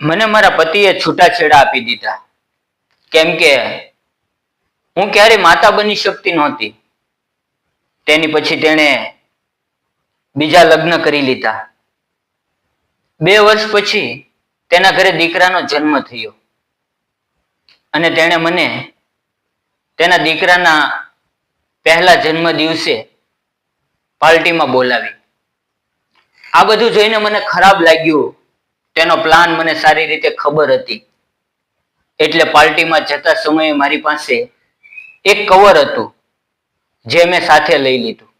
મને મારા પતિએ છૂટાછેડા આપી દીધા, કેમ કે હું ક્યારેય માતા બની શકતી નહોતી. તેની પછી તેણે બીજા લગ્ન કરી લીધા. 2 વર્ષ પછી તેના ઘરે દીકરાનો જન્મ થયો અને તેણે મને તેના દીકરાના પહેલા જન્મ દિવસે પાર્ટીમાં બોલાવી. આ બધું જોઈને મને ખરાબ લાગ્યું. તેનો પ્લાન મને સારી રીતે ખબર હતી, એટલે પાર્ટીમાં જતા સમયે મારી પાસે એક કવર હતું જે મેં સાથે લઈ લીધું.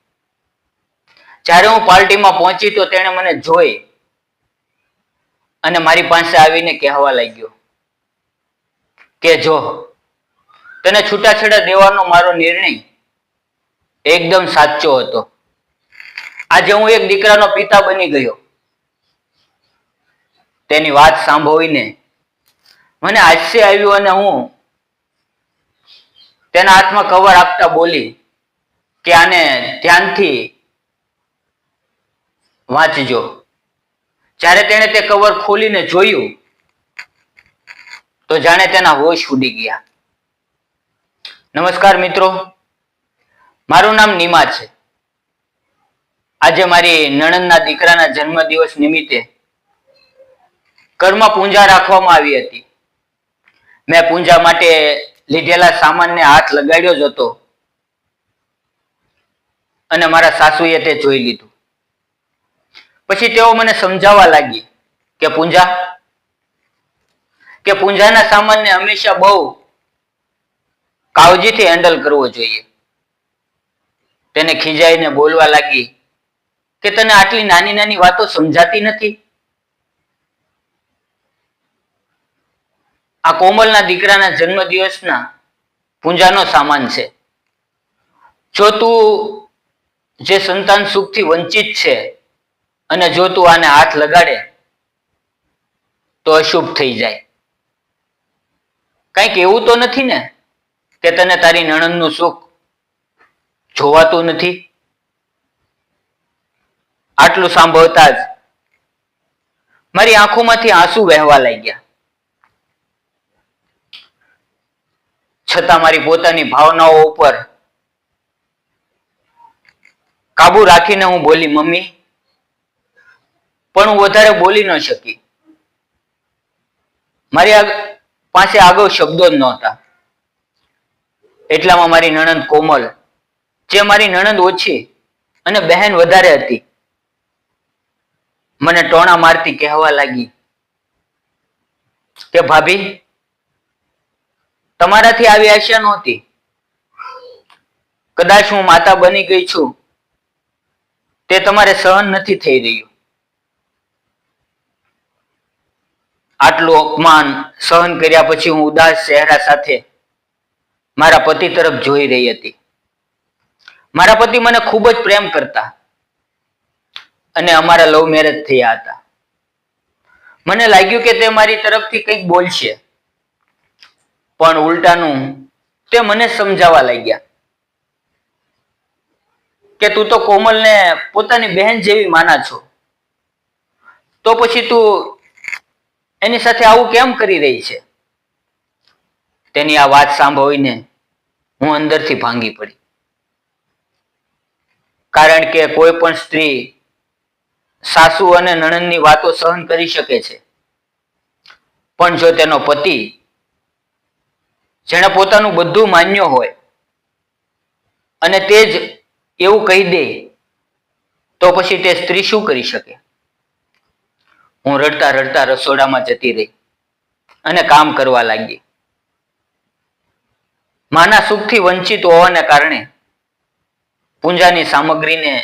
જ્યારે હું પાર્ટીમાં પહોંચી તો તેણે મને જોઈ અને મારી પાસે આવીને કહેવા લાગ્યો કે જો તને છૂટાછેડા દેવાનો મારો નિર્ણય એકદમ સાચો હતો. આજે હું એક દીકરાનો પિતા બની ગયો. તેની વાત સાંભળીને મને હાસ્ય આવ્યું અને હું તેના હાથમાં કવર આપતા બોલી કે આને ધ્યાનથી વાંચજો. જ્યારે તેણે તે કવર ખોલીને જોયું તો જાણે તેના હોશ ઉડી ગયા. નમસ્કાર મિત્રો, મારું નામ નીમા છે. આજે મારી નણંદના દીકરાના જન્મદિવસ નિમિત્તે ઘરમાં પૂજા રાખવામાં આવી હતી. મેં પૂજા માટે લીધેલા સામાનને હાથ લગાડ્યો જ હતો અને મારા સાસુએ તે જોઈ લીધું. પછી તેઓ મને સમજાવવા લાગી કે પૂજાના સામાનને હંમેશા બહુ કાળજીથી હેન્ડલ કરવો જોઈએ. તેને ખીજાઈને બોલવા લાગી કે તને આટલી નાની નાની વાતો સમજાતી નથી? આ કોમલના દીકરાના જન્મદિવસના પૂજાનો સામાન છે. જો તું જે સંતાન સુખથી વંચિત છે અને જો તું આને હાથ લગાડે તો અશુભ થઈ જાય. કંઈક એવું તો નથી ને કે તને તારી નણંદનું સુખ જોવાતું નથી? આટલું સાંભળતા જ મારી આંખોમાંથી આંસુ વહેવા લાગ્યા. છતાં મારી પોતાની ભાવનાઓ ઉપર કાબુ રાખીને હું બોલી, મમ્મી. પણ હું વધારે બોલી ન શકી. મારી પાસે આગળ શબ્દો જ નહોતા. એટલામાં મારી નણંદ કોમલ, જે મારી નણંદ ઓછી અને બહેન વધારે હતી, મને ટોણા મારતી કહેવા લાગી કે ભાભી, તમારાથી આવી આશા નહોતી. કદાચ હું માતા બની ગઈ છું તે તમારે સહન નથી થઈ રહ્યું. આટલું અપમાન સહન કર્યા પછી હું ઉદાસ ચહેરા સાથે મારા પતિ તરફ જોઈ રહી હતી. મારા પતિ મને ખૂબ જ પ્રેમ કરતા અને અમારા લવ મેરેજ થયા હતા. મને લાગ્યું કે તે મારી તરફથી કંઈક બોલશે, પણ ઉલટાનું તે મને સમજાવવા લાગ્યા કે તું તો કોમલને પોતાની બહેન જેવી માના છો, તો પછી તું એની સાથે આવું કેમ કરી રહી છે? તેની આ વાત સાંભળીને હું અંદરથી ભાંગી પડી. કારણ કે કોઈ પણ સ્ત્રી સાસુ અને નણંદની વાતો સહન કરી શકે છે, પણ જો તેનો પતિ, જેણે પોતાનું બધું માન્ય હોય અને તે જ એવું કહી દે તો પછી તે સ્ત્રી શું કરી શકે? હું રડતા રડતા રસોડામાં જતી રહી અને કામ કરવા લાગી. માના સુખથી વંચિત હોવાને કારણે પૂજાની સામગ્રીને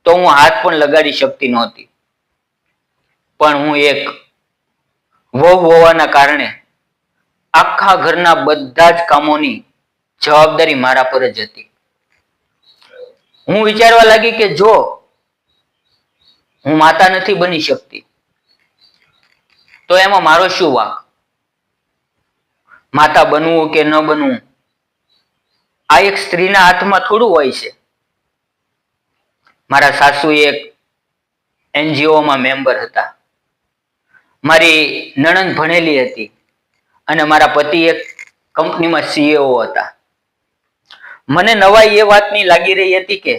તો હું હાથ પણ લગાડી શકતી નહોતી, પણ હું એક વહુ હોવાના કારણે આખા ઘરના બધા જ કામોની જવાબદારી મારા પર જ હતી. હું વિચારવા લાગી કે જો હું માતા નથી બની શકતી તો એમાં મારો શું વાંક? માતા બનવું કે ન બનવું આ એક સ્ત્રીના હાથમાં થોડું હોય છે. મારા સાસુ એક NGOમાં મેમ્બર હતા. મારી નણંદ ભણેલી હતી અને મારા પતિ એક કંપનીમાં CEO હતા. મને નવાઈ એ વાતની લાગી રહી હતી કે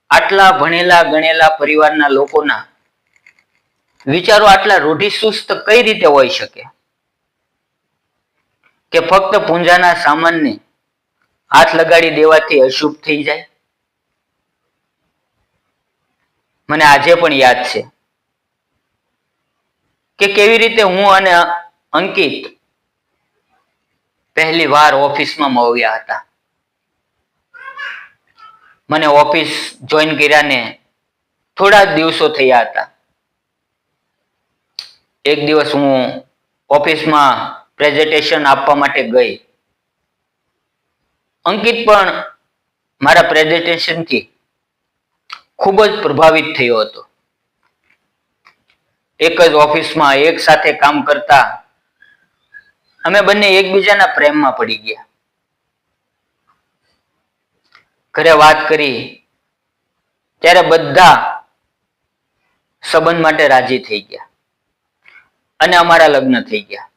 આટલા ભણેલા ગણેલા પરિવારના લોકોના વિચારો આટલા રૂઢિચુસ્ત કઈ રીતે હોઈ શકે કે ફક્ત પૂંજાના સામાનને હાથ લગાડી દેવાથી અશુભ થઈ જાય. મને આજે પણ યાદ છે કે કેવી રીતે હું અને અંકિત પહેલી વાર ઓફિસમાં મળ્યા હતા. મને ઓફિસ જોઈન કર્યાને થોડા દિવસો થયા હતા. એક દિવસ હું ઓફિસમાં પ્રેઝન્ટેશન આપવા માટે ગઈ. અંકિત પણ મારા પ્રેઝન્ટેશનથી ખૂબ જ પ્રભાવિત થયો હતો. એક જ ઓફિસમાં એક સાથે કામ કરતા અમે બંને એકબીજાના પ્રેમમાં પડી ગયા. ઘરે વાત કરી ત્યારે બધા સંબંધ માટે રાજી થઈ ગયા અને અમારા લગ્ન થઈ ગયા.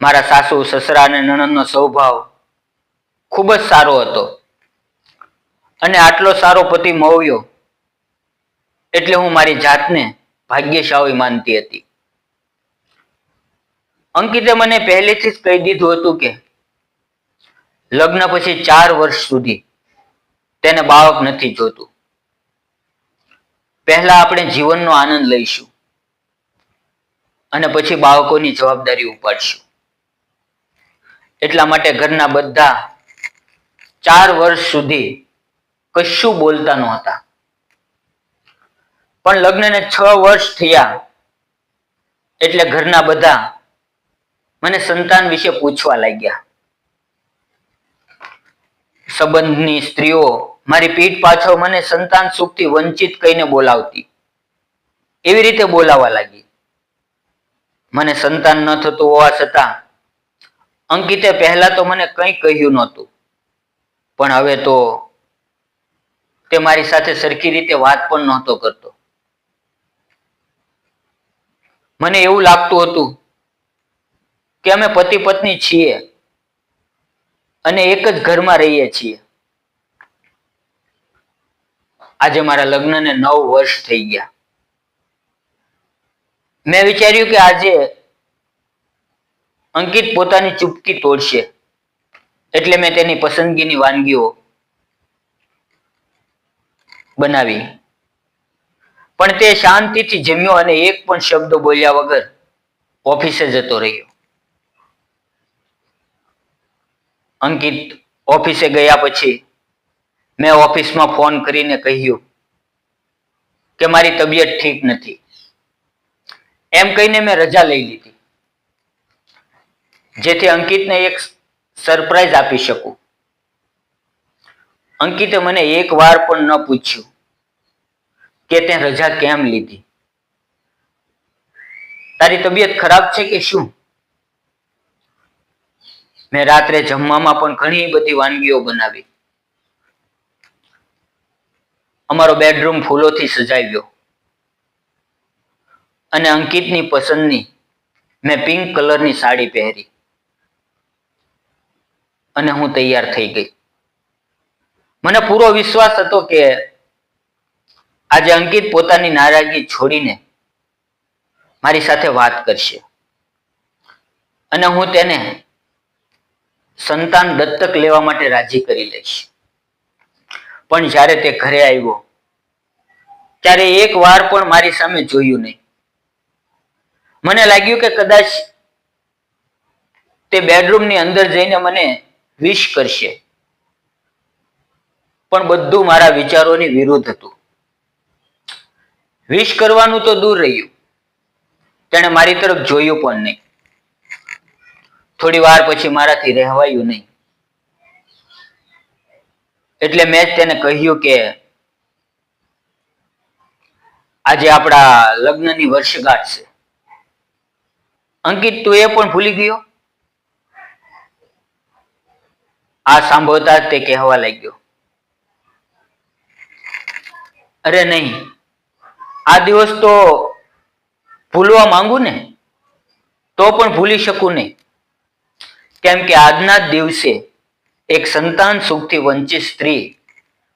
મારા સાસુ સસરા અને નણંદનો સ્વભાવ ખૂબ જ સારો હતો અને આટલો સારો પતિ મળ્યો એટલે હું મારી જાતને ભાગ્યશાળી માનતી હતી. અંકિતે મને પહેલેથી જ કહી દીધું હતું કે લગ્ન પછી 4 વર્ષ સુધી તેને બાળક નથી જોતું. પહેલા આપણે જીવનનો આનંદ લઈશું અને પછી બાળકોની જવાબદારી ઉપાડશું. એટલા માટે ઘરના બધા 4 વર્ષ સુધી કશું બોલતા નહોતા. પણ લગ્નને 6 વર્ષ થયા એટલે ઘરના બધા મને સંતાન વિશે પૂછવા લાગ્યા. સંબંધની સ્ત્રીઓ મારી પીઠ પાછળ મને સંતાન સુખથી વંચિત કહીને બોલાવતી. એવી રીતે બોલાવા લાગી. મને સંતાન ન થતું હોવા છતાં અંકિતે પહેલા તો મને કંઈ કહ્યું નહોતું, પણ હવે તો તે મારી સાથે સરખી રીતે વાત પણ નહોતો કરતો. મને એવું લાગતું હતું કે અમે પતિ પત્ની છીએ અને એક જ ઘરમાં રહીએ છીએ. આજે મારા લગ્નને 9 વર્ષ થઈ ગયા. મેં વિચાર્યું કે આજે અંકિત પોતાની ચૂપકી તોડશે એટલે મેં તેની પસંદગીની વાનગીઓ બનાવી. પણ તે શાંતિથી જમ્યો અને એક પણ શબ્દ બોલ્યા વગર ઓફિસે જતો રહ્યો. અંકિત ઓફિસે ગયા પછી મેં ઓફિસમાં ફોન કરીને કહ્યું કે મારી તબિયત ઠીક નથી. એમ કહીને મેં રજા લઈ લીધી જેથી અંકિતને એક સરપ્રાઈઝ આપી શકું. અંકિતે મને એક વાર પણ ન પૂછ્યું કે તે રજા કેમ લીધી. તારી તબિયત ખરાબ છે કે શું? મેં રાત્રે જમવામાં પણ ઘણી બધી વાનગીઓ બનાવી. અમારો બેડરૂમ ફૂલોથી સજાવ્યો અને અંકિતની પસંદની મેં પિંક કલરની સાડી પહેરી અને હું તૈયાર થઈ ગઈ. મને પૂરો વિશ્વાસ હતો કે આજે અંકિત પોતાની નારાજગી છોડીને મારી સાથે વાત કરશે અને હું તેને સંતાન દત્તક લેવા માટે રાજી કરી લઈશ. પણ જ્યારે તે ઘરે આવ્યો ત્યારે એક વાર પણ મારી સામે જોયું નહીં. મને લાગ્યું કે કદાચ તે બેડરૂમની અંદર જઈને મને વિશ કરશે, પણ બધું મારા વિચારોની વિરુદ્ધ હતું. વિશ કરવાનું તો દૂર રહ્યું, તેણે મારી તરફ જોયું પણ નહીં. થોડી વાર પછી મારાથી રહેવાયું નહીં એટલે મેં તેને કહ્યું કે આજે આપણા લગ્નની વર્ષગાંઠ છે. અંકિત, તું એ પણ ભૂલી ગયો? આ સાંભળતા તે કહેવા લાગ્યો, અરે નહીં, આ દિવસ તો ભૂલવા માંગુ ને તો પણ ભૂલી શકું નહીં, કેમ કે આજના જ દિવસે એક સંતાન સુખથી વંચિત સ્ત્રી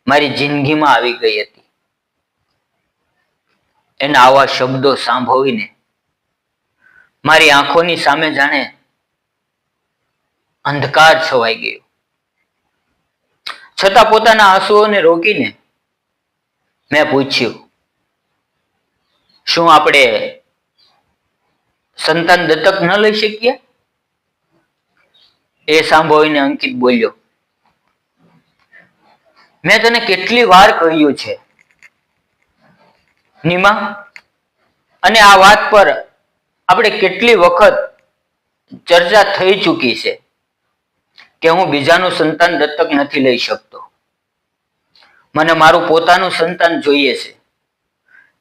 મારી જિંદગીમાં આવી ગઈ હતી. એના આવા શબ્દો સાંભળીને મારી આંખોની સામે જાણે અંધકાર છવાઈ ગયો. છતાં પોતાના આંસુઓને રોકીને મેં પૂછ્યું, શું આપણે સંતાન દત્તક ન લઈ શકીએ? એ સાંભળીને અંકિત બોલ્યો, મેં તને કેટલી વાર કહ્યું છે નીમા, અને આ વાત પર આપણે કેટલી વખત ચર્ચા થઈ ચૂકી છે કે હું બીજાનું સંતાન દત્તક નથી લઈ શકતો. મને મારું પોતાનું સંતાન જોઈએ છે,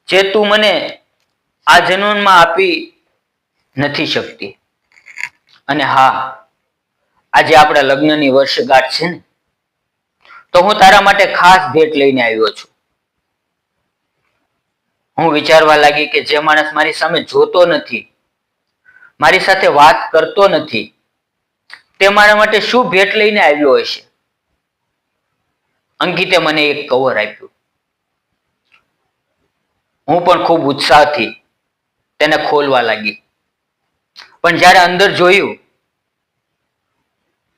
જે તું મને આ જન્મમાં આપી નથી શકતી. અને હા, આજે આપણા લગ્નની વર્ષગાંઠ છે ને, તો હું તારા માટે ખાસ ભેટ લઈને આવ્યો છું. હું વિચારવા લાગી કે જે માણસ મારી સામે જોતો નથી, મારી સાથે વાત કરતો નથી, તે મારા માટે શું ભેટ લઈને આવ્યો હશે? અંકિતે મને એક કવર આપ્યું. હું પણ ખૂબ ઉત્સાહથી તેને ખોલવા લાગી, પણ જ્યારે અંદર જોયું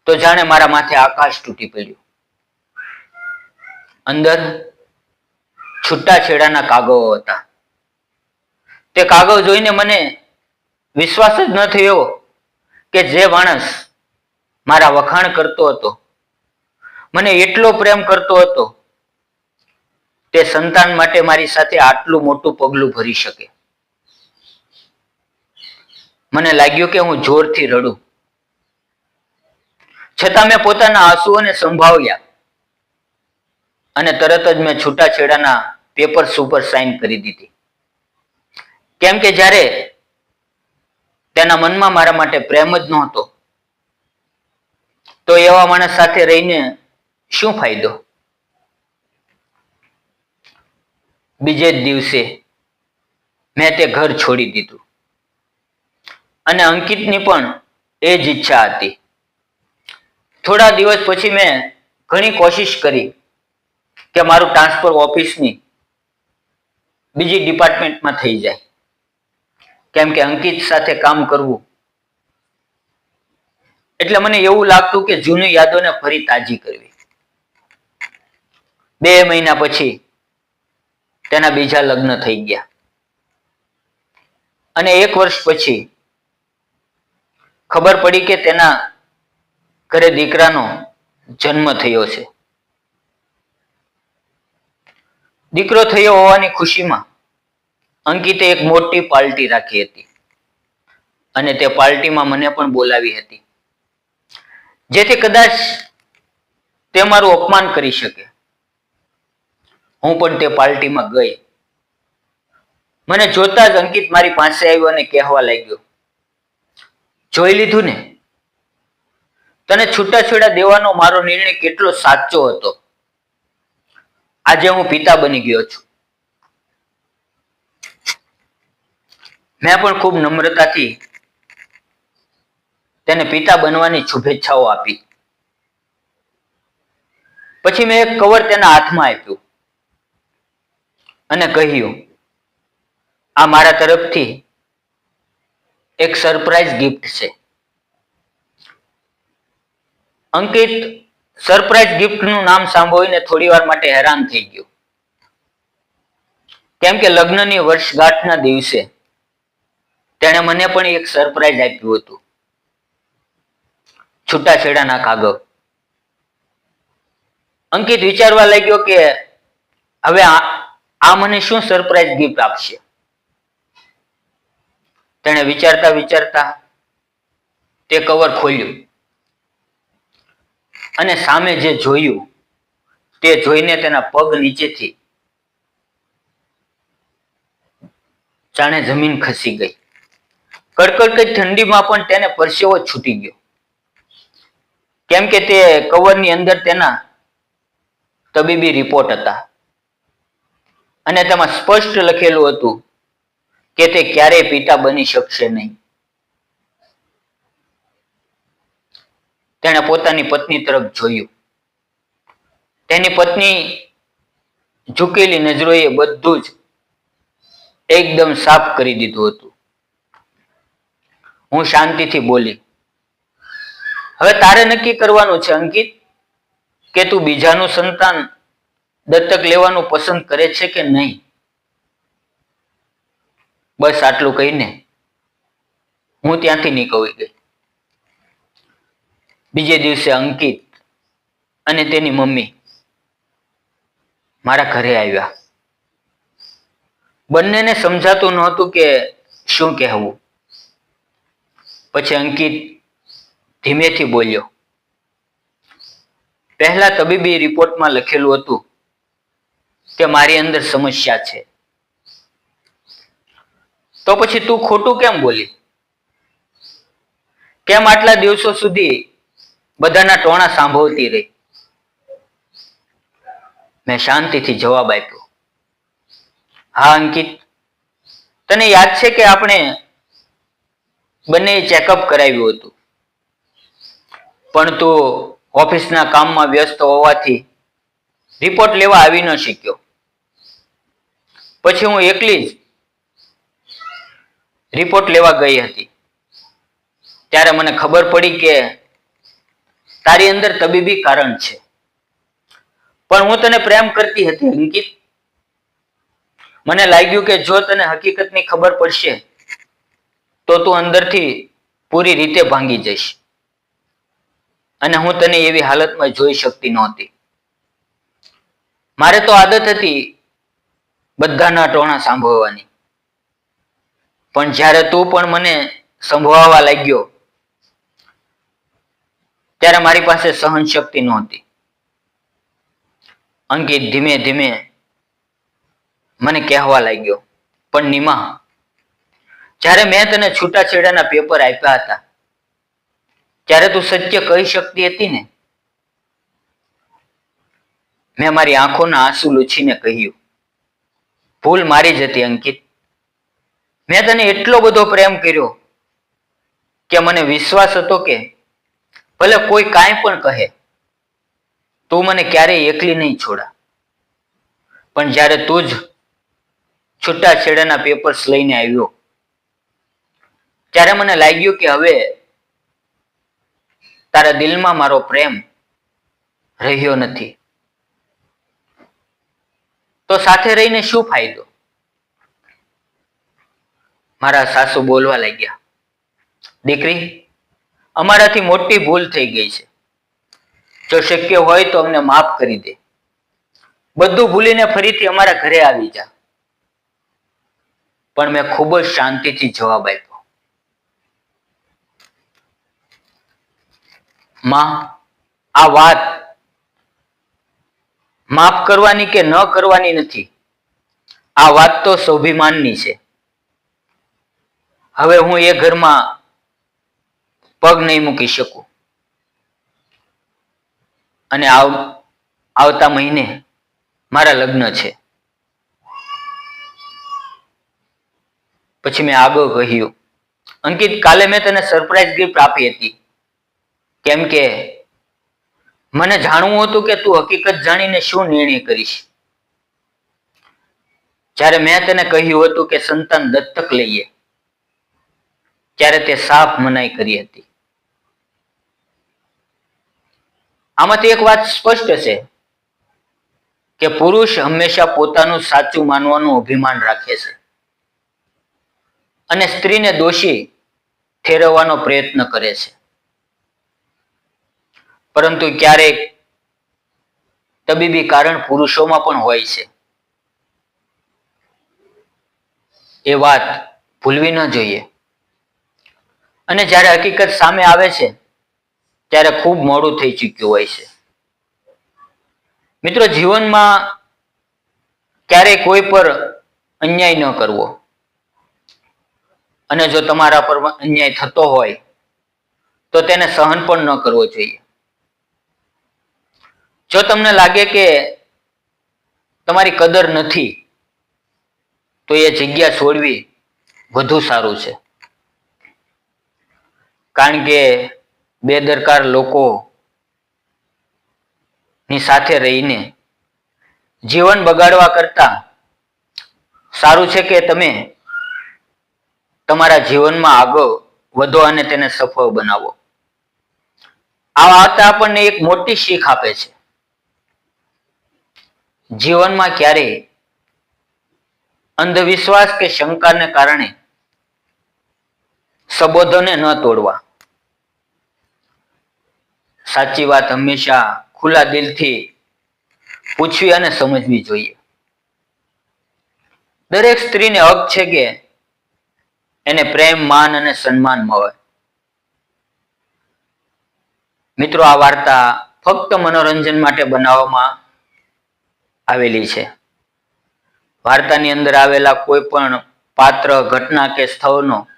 તો જાણે મારા માથે આકાશ તૂટી પડ્યું. અંદર છૂટાછેડાના કાગળો હતા. તે કાગળ જોઈને મને વિશ્વાસ જ ન થયો કે જે માણસ મારા વખાણ કરતો હતો, મને એટલો પ્રેમ કરતો હતો, તે સંતાન માટે મારી સાથે આટલું મોટું પગલું ભરી શકે. મને લાગ્યું કે હું જોરથી રડું, છતાં મેં પોતાના આંસુઓને સંભાળ્યા અને તરત જ મેં છૂટાછેડાના પેપર્સ ઉપર સાઇન કરી દીધી. કેમ કે જ્યારે તેના મનમાં મારા માટે પ્રેમ જ નહોતો, તો એવા માણસ સાથે રહીને શું ફાયદો? બીજે જ દિવસે મેં તે ઘર છોડી દીધું અને અંકિતની પણ એ જ ઈચ્છા હતી. થોડા દિવસ પછી મેં ઘણી કોશિશ કરી કે મારું ટ્રાન્સફર ઓફિસની બીજી ડિપાર્ટમેન્ટમાં થઈ જાય, કેમ કે અંકિત સાથે કામ કરવું એટલે મને એવું લાગતું કે જૂની યાદોને ફરી તાજી કરવી. 2 મહિના પછી તેના બીજા લગ્ન થઈ ગયા અને 1 વર્ષ પછી ખબર પડી કે તેના ઘરે દીકરાનો જન્મ થયો છે. દીકરો થયો હોવાની ખુશીમાં અંકિતે એક મોટી પાર્ટી રાખી હતી અને તે પાર્ટીમાં મને પણ બોલાવી હતી, જેથી કદાચ તે મારું અપમાન કરી શકે. હું પણ તે પાર્ટીમાં ગઈ. મને જોતા જ અંકિત મારી પાસે આવ્યો અને કહેવા લાગ્યો, જોઈ લીધું ને, તને છૂટાછેડા દેવાનો મારો નિર્ણય કેટલો સાચો હતો. આજે હું પિતા બની ગયો છું. મેં પણ ખૂબ નમ્રતાથી તેને પિતા બનવાની શુભેચ્છાઓ આપી. પછી મેં એક કવર તેના હાથમાં આપ્યું અને કહ્યું, આ મારા તરફથી એક સરપ્રાઈઝ ગિફ્ટ છે. અંકિત સરપ્રાઈઝ ગિફ્ટનું નામ સાંભળીને થોડી વાર માટે હેરાન થઈ ગયો, કેમ કે લગ્નની વર્ષગાંઠના દિવસે તેણે મને પણ એક સરપ્રાઈઝ આપ્યું હતું, છૂટાછેડાના કાગળ. અંકિત વિચારવા લાગ્યો કે હવે આ મને શું સરપ્રાઈઝ ગિફ્ટ આપશે. તેણે વિચારતા વિચારતા તે કવર ખોલ્યું અને સામે જે જોયું તે જોઈને તેના પગ નીચેથી જાણે જમીન ખસી ગઈ. કડકડતી ઠંડીમાં પણ તેને પરસેવો છૂટી ગયો, કેમ કે તે કવરની અંદર તેના તબીબી રિપોર્ટ હતા અને તેમાં સ્પષ્ટ લખેલું હતું કે તે ક્યારેય પિતા બની શકશે નહીં. તેણે પોતાની પત્ની તરફ જોયું. તેની પત્ની ઝૂકેલી નજરોએ બધું જ એકદમ સાફ કરી દીધું હતું. હું શાંતિથી બોલી, હવે તારે નક્કી કરવાનું છે અંકિત કે તું બીજાનું સંતાન દત્તક લેવાનું પસંદ કરે છે કે નહીં. બસ આટલું કહીને હું ત્યાંથી નીકળી ગઈ. બીજે દિવસે અંકિત અને તેની મમ્મી મારા ઘરે આવ્યા. બંનેને સમજાતું નહોતું કે શું કહેવું. પછી અંકિત ધીમેથી બોલ્યો, પહેલા તબીબી રિપોર્ટમાં લખેલું હતું કે મારી અંદર સમસ્યા છે, તો પછી તું ખોટું કેમ બોલી? કેમ આટલા દિવસો સુધી બધાના ટોણા સાંભળતી રહી? મેં શાંતિથી જવાબ આપ્યો, હા અંકિત, તને યાદ છે કે આપણે બંને ચેકઅપ કરાવ્યું હતું, પણ તું ઓફિસના કામમાં વ્યસ્ત હોવાથી રિપોર્ટ લેવા આવી ન શક્યો. પછી હું એકલી જ રિપોર્ટ લેવા ગઈ હતી. ત્યારે મને ખબર પડી કે તારી અંદર તબીબી કારણ છે, પણ હું તને પ્રેમ કરતી હતી અંકિત. મને લાગ્યું કે જો તને હકીકતની ખબર પડશે તો તું અંદરથી પૂરી રીતે ભાંગી જઈશ, અને હું તને એવી હાલતમાં જોઈ શકતી નહોતી. મારે તો આદત હતી બધાના ટોણા સાંભળવાની, પણ જ્યારે તું પણ મને સંભળાવવા લાગ્યો ત્યારે મારી પાસે સહન શક્તિ નહોતી. અંકિત ધીમે ધીમે મને કહેવા લાગ્યો, પણ નીમા, જ્યારે મેં તને છૂટાછેડાના પેપર આપ્યા હતા ત્યારે તું સત્ય કહી શકતી હતી ને? મેં મારી આંખોના આંસુ લૂછીને કહ્યું, ભૂલ મારી જ હતી અંકિત. મેં તને એટલો બધો પ્રેમ કર્યો કે મને વિશ્વાસ હતો કે ભલે કોઈ કાંઈ પણ કહે, તું મને ક્યારેય એકલી નહીં છોડા. પણ જ્યારે તું જ છૂટાછેડાના પેપર્સ લઈને આવ્યો ત્યારે મને લાગ્યું કે હવે તારા દિલમાં મારો પ્રેમ રહ્યો નથી, તો સાથે રહીને શું ફાયદો? મારા સાસુ બોલવા લાગ્યા, દીકરી, અમારાથી મોટી ભૂલ થઈ ગઈ છે. જો શક્ય હોય તો અમને માફ કરી દે. બધું ભૂલીને ફરીથી અમારા ઘરે આવી જા. પણ મેં ખૂબ જ શાંતિથી જવાબ આપ્યો, માં, આ વાત માફ કરવાની કે ન કરવાની નથી. આ વાત તો સ્વાભિમાનની છે. હવે હું એ ઘરમાં પગ નહીં મૂકી શકું, અને આવતા મહિને મારા લગ્ન છે. પછી મેં આગળ કહ્યું, અંકિત, કાલે મેં તને સરપ્રાઈઝ ગિફ્ટ આપી હતી, કેમ કે મને જાણવું હતું કે તું હકીકત જાણીને શું નિર્ણય કરીશ. જ્યારે મેં તને કહ્યું હતું કે સંતાન દત્તક લઈએ ત્યારે તે સાફ મનાઈ કરી હતી. આમાંથી એક વાત સ્પષ્ટ છે કે પુરુષ હંમેશા પોતાનું સાચું માનવાનું અભિમાન રાખે છે અને સ્ત્રીને દોષી ઠેરવવાનો પ્રયત્ન કરે છે. પરંતુ ક્યારેક તબીબી કારણ પુરુષોમાં પણ હોય છે. એ વાત ભૂલવી ન જોઈએ. અને જ્યારે હકીકત સામે આવે છે ત્યારે ખૂબ મોડું થઈ ચૂક્યું હોય છે. મિત્રો, જીવનમાં ક્યારેય કોઈ પર અન્યાય ન કરવો, અને જો તમારા પર અન્યાય થતો હોય તો તેને સહન પણ ન કરવો જોઈએ. જો તમને લાગે કે તમારી કદર નથી તો એ જગ્યા છોડવી વધુ સારું છે. કારણ કે બેદરકાર લોકો ની સાથે રહીને જીવન બગાડવા કરતા સારું છે કે તમે તમારા જીવનમાં આગળ વધો અને તેને સફળ બનાવો. આ વાર્તા આપણને એક મોટી શીખ આપે છે. જીવનમાં ક્યારેય અંધવિશ્વાસ કે શંકાને કારણે સંબંધોને ન તોડવા. સાચી વાત હંમેશા ખુલ્લા દિલથી પૂછવી અને સમજવી જોઈએ. દરેક સ્ત્રીને હક છે કે એને પ્રેમ, માન અને સન્માન મળે. મિત્રો, આ વાર્તા ફક્ત મનોરંજન માટે બનાવવામાં આવેલી છે. વાર્તાની અંદર આવેલા કોઈ પણ પાત્ર, ઘટના કે સ્થળનો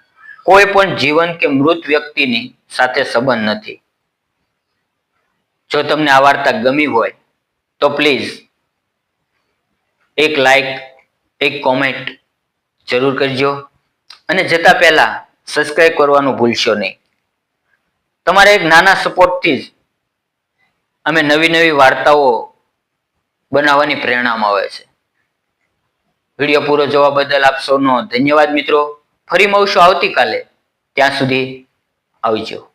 કોઈ પણ જીવન કે મૃત વ્યક્તિની સાથે સંબંધ નથી. જો તમને આ વાર્તા ગમી હોય તો પ્લીઝ એક લાઈક, એક કોમેન્ટ જરૂર કરજો અને જતા પહેલા સબસ્ક્રાઇબ કરવાનું ભૂલશો નહીં. તમારા એક નાના સપોર્ટથી જ અમે નવી વાર્તાઓ બનાવવાની પ્રેરણા મળે છે. વિડીયો પૂરો જોવા બદલ આપ સૌનો ધન્યવાદ મિત્રો. ફરી મળશું આવતીકાલે. ત્યાં સુધી આવજો.